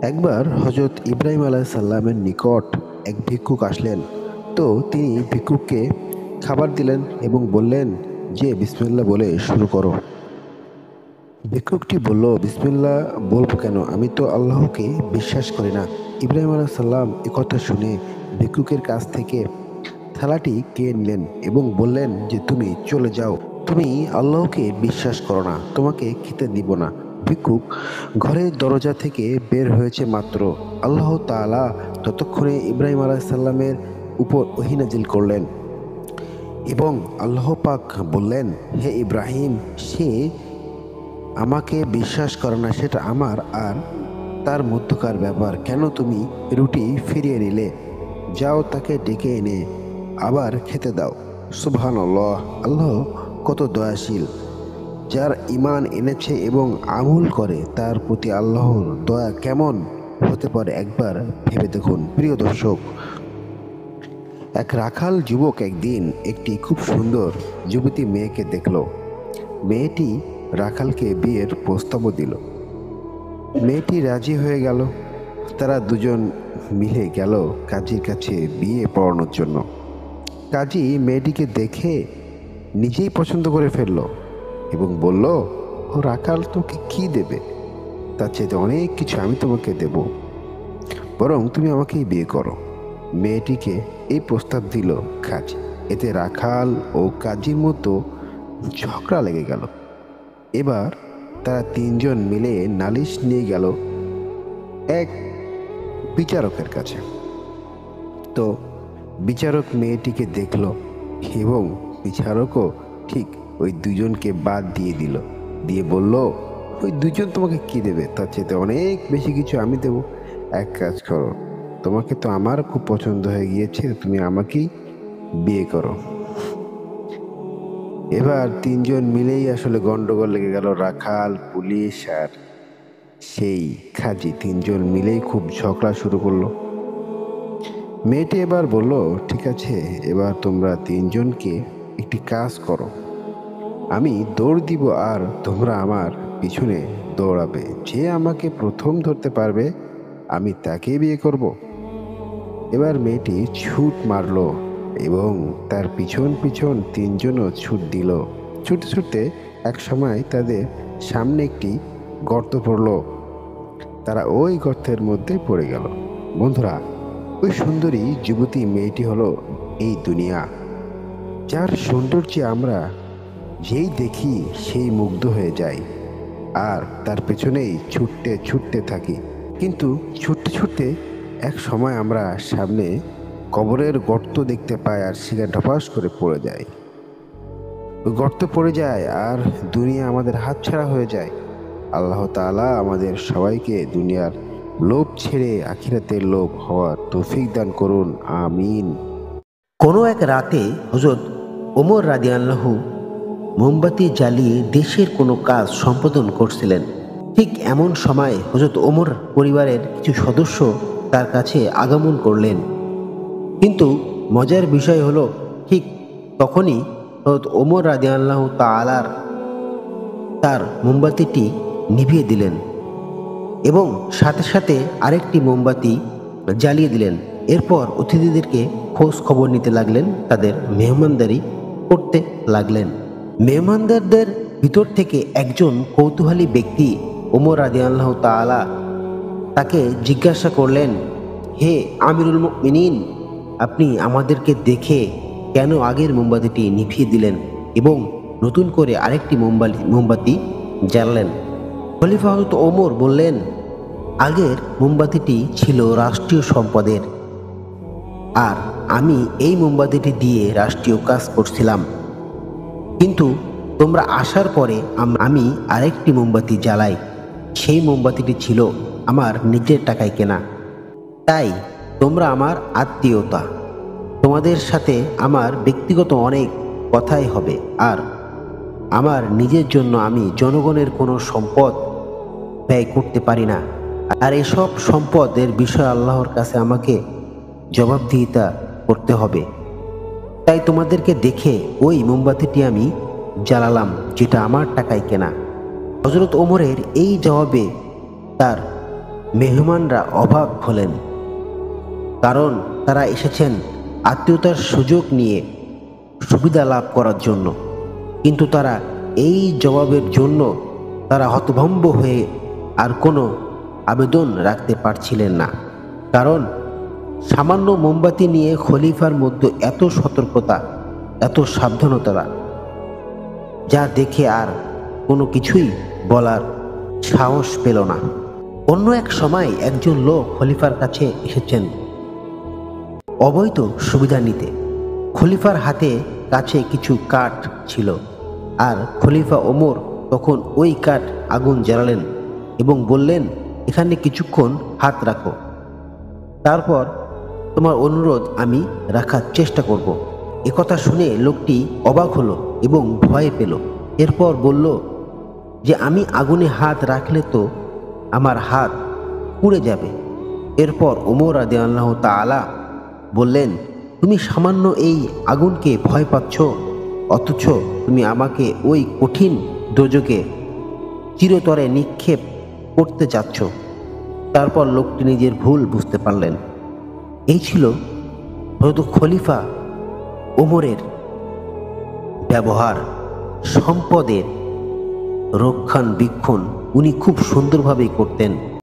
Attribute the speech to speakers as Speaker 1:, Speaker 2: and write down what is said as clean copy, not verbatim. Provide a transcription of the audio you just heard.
Speaker 1: একবার হজরত ইব্রাহিম আলাইসাল্লামের নিকট এক ভিক্ষুক আসলেন। তো তিনি ভিক্ষুককে খাবার দিলেন এবং বললেন যে বিসমিল্লাহ বলে শুরু করো। ভিক্ষুকটি বলল, বিসমিল্লাহ বলবো কেন? আমি তো আল্লাহকে বিশ্বাস করি না। ইব্রাহিম আলাইসাল্লাম একথা শুনে ভিক্ষুকের কাছ থেকে থালাটি কেড়ে নিলেন এবং বললেন যে তুমি চলে যাও, তুমি আল্লাহকে বিশ্বাস করো না, তোমাকে খেতে দিব না। ভিক্ষুক ঘরের দরজা থেকে বের হয়েছে মাত্র আল্লাহ তাআলা ততক্ষণে ইব্রাহিম আলাইসাল্লামের উপর ওহী নাজিল করলেন এবং আল্লাহ পাক বললেন, হে ইব্রাহিম, সে আমাকে বিশ্বাস করে না, সেটা আমার আর তার মধ্যকার ব্যাপার। কেন তুমি রুটি ফিরিয়ে নিলে? যাও, তাকে ডেকে এনে আবার খেতে দাও। সুবহানাল্লাহ, আল্লাহ কত দয়াশীল। যার ঈমান এনেছে এবং আমল করে তার প্রতি আল্লাহর দয়া কেমন হতে পারে একবার ভেবে দেখুন। প্রিয় দর্শক, এক রাখাল যুবক একদিন একটি খুব সুন্দর যুবতী মেয়েকে দেখল। মেয়েটি রাখালকে বিয়ের প্রস্তাবও দিল। মেয়েটি রাজি হয়ে গেল। তারা দুজন মিলে গেল কাজীর কাছে বিয়ে পড়ানোর জন্য। কাজী মেয়েটিকে দেখে নিজেই পছন্দ করে ফেলল এবং বলল, ও রাখাল তোকে কি দেবে? তার চেয়ে অনেক কিছু আমি তোমাকে দেব, বরং তুমি আমাকেই বিয়ে করো। মেয়েটিকে এই প্রস্তাব দিল কাজী। এতে রাখাল ও কাজীর মতো ঝগড়া লেগে গেল। এবার তারা তিনজন মিলে নালিশ নিয়ে গেল এক বিচারকের কাছে। তো বিচারক মেয়েটিকে দেখল এবং বিচারকও ঠিক ওই দুজনকে বাদ দিয়ে দিল, দিয়ে বলল, ওই দুজন তোমাকে কি দেবে? তার চেয়ে অনেক বেশি কিছু আমি দেব। এক কাজ করো, তোমাকে তো আমার খুব পছন্দ হয়ে গিয়েছে, তুমি আমাকেই বিয়ে করো। এবার তিনজন মিলেই আসলে গন্ডগোল লেগে গেল, রাখাল, পুলিশ আর সেই কাজী। তিনজন মিলেই খুব ঝগড়া শুরু করলো। মেয়েটি এবার বলল, ঠিক আছে, এবার তোমরা তিনজনকে একটি কাজ করো, আমি দৌড় দিব আর তোমরা আমার পিছনে দৌড়াবে। যে আমাকে প্রথম ধরতে পারবে আমি তাকেই বিয়ে করব। এবার মেয়েটি ছুট মারলো এবং তার পিছন পিছন তিনজনও ছুট দিল। ছুটতে ছুটতে এক সময় তাদের সামনে একটি গর্ত পড়ল। তারা ওই গর্তের মধ্যে পড়ে গেল। বন্ধুরা, ওই সুন্দরী যুবতী মেয়েটি হলো এই দুনিয়া, যার সৌন্দর্যে আমরা যেই দেখি সেই মুগ্ধ হয়ে যাই আর তার পেছনেই ছুটতে ছুটতে থাকি। কিন্তু ছুটতে ছুটতে এক সময় আমরা সামনে কবরের গর্ত দেখতে পাই আর সেখানে ঢপাস করে পড়ে যায়। ওই গর্ত পড়ে যায় আর দুনিয়া আমাদের হাতছাড়া হয়ে যায়। আল্লাহ তাআলা আমাদের সবাইকে দুনিয়ার লোভ ছেড়ে আখিরাতের লোভ হওয়ার তৌফিক দান করুন, আমিন।
Speaker 2: কোনো এক রাতে হযরত ওমর রাদিয়াল্লাহু মোমবাতি জ্বালিয়ে দেশের কোনো কাজ সম্পাদন করছিলেন। ঠিক এমন সময় হযরত ওমর পরিবারের কিছু সদস্য তার কাছে আগমন করলেন। কিন্তু মজার বিষয় হলো, ঠিক তখনই হযরত ওমর রাদিয়াল্লাহু তাআলার তার মোমবাতিটি নিভিয়ে দিলেন এবং সাথে সাথে আরেকটি মোমবাতি জ্বালিয়ে দিলেন। এরপর অতিথিদেরকে খোঁজ খবর নিতে লাগলেন, তাদের মেহমানদারি করতে লাগলেন। মেহমানদারদের ভিতর থেকে একজন কৌতূহলী ব্যক্তি ওমর রাদিয়াল্লাহু তাআলা তাকে জিজ্ঞাসা করলেন, হে আমিরুল মুমিনিন, আপনি আমাদেরকে দেখে কেন আগের মোমবাতিটি নিভিয়ে দিলেন এবং নতুন করে আরেকটি মোমবাতি জ্বালালেন? খলিফা হযরত ওমর বললেন, আগের মোমবাতিটি ছিল রাষ্ট্রীয় সম্পদের আর আমি এই মোমবাতিটি দিয়ে রাষ্ট্রীয় কাজ করছিলাম, কিন্তু তোমরা আসার পরে আমি আরেকটি মোমবাতি জ্বালাই। সেই মোমবাতিটি ছিল আমার নিজের টাকায় কেনা। তাই তোমরা আমার আত্মীয়তা, তোমাদের সাথে আমার ব্যক্তিগত অনেক কথাই হবে, আর আমার নিজের জন্য আমি জনগণের কোনো সম্পদ ব্যয় করতে পারি না। আর এসব সম্পদের বিষয় আল্লাহর কাছে আমাকে জবাবদিহিতা করতে হবে। তাই তোমাদেরকে দেখে ওই মোমবাতিটি আমি জ্বালালাম, যেটা আমার টাকায় কেনা। হযরত ওমরের এই জবাবে তার মেহমানরা অবাক হলেন, কারণ তারা এসেছেন আত্মীয়তার সুযোগ নিয়ে সুবিধা লাভ করার জন্য। কিন্তু তারা এই জবাবের জন্য তারা হতভম্ব হয়ে আর কোনো আবেদন রাখতে পারছিলেন না। কারণ সামান্য মোমবাতি নিয়ে খলিফার মধ্যে এত সতর্কতা, এত সাবধানতা, যা দেখে আর কোনো কিছুই বলার সাহস পেল না। অন্য এক সময় একজন লোক খলিফার কাছে এসেছেন অবৈধ সুবিধা নিতে। খলিফার হাতে কাছে কিছু কাঠ ছিল, আর খলিফা ওমর তখন ওই কাঠ আগুন জ্বালালেন এবং বললেন, এখানে কিছুক্ষণ হাত রাখো, তারপর তোমার অনুরোধ আমি রাখার চেষ্টা করব। একথা শুনে লোকটি অবাক হলো এবং ভয় পেল। এরপর বলল যে আমি আগুনে হাত রাখলে তো আমার হাত পুড়ে যাবে। এরপর ওমর রাদিয়াল্লাহু তাআলা বললেন, তুমি সামান্য এই আগুনকে ভয় পাচ্ছ, অথচ তুমি আমাকে ওই কঠিন দোজখে চিরতরে নিক্ষেপ করতে চাচ্ছ। তারপর লোকটি নিজের ভুল বুঝতে পারলেন। এই ছিল হযরত খলিফা ওমরের ব্যবহার। সম্পদের রক্ষণাবেক্ষণ উনি খুব সুন্দরভাবেই করতেন।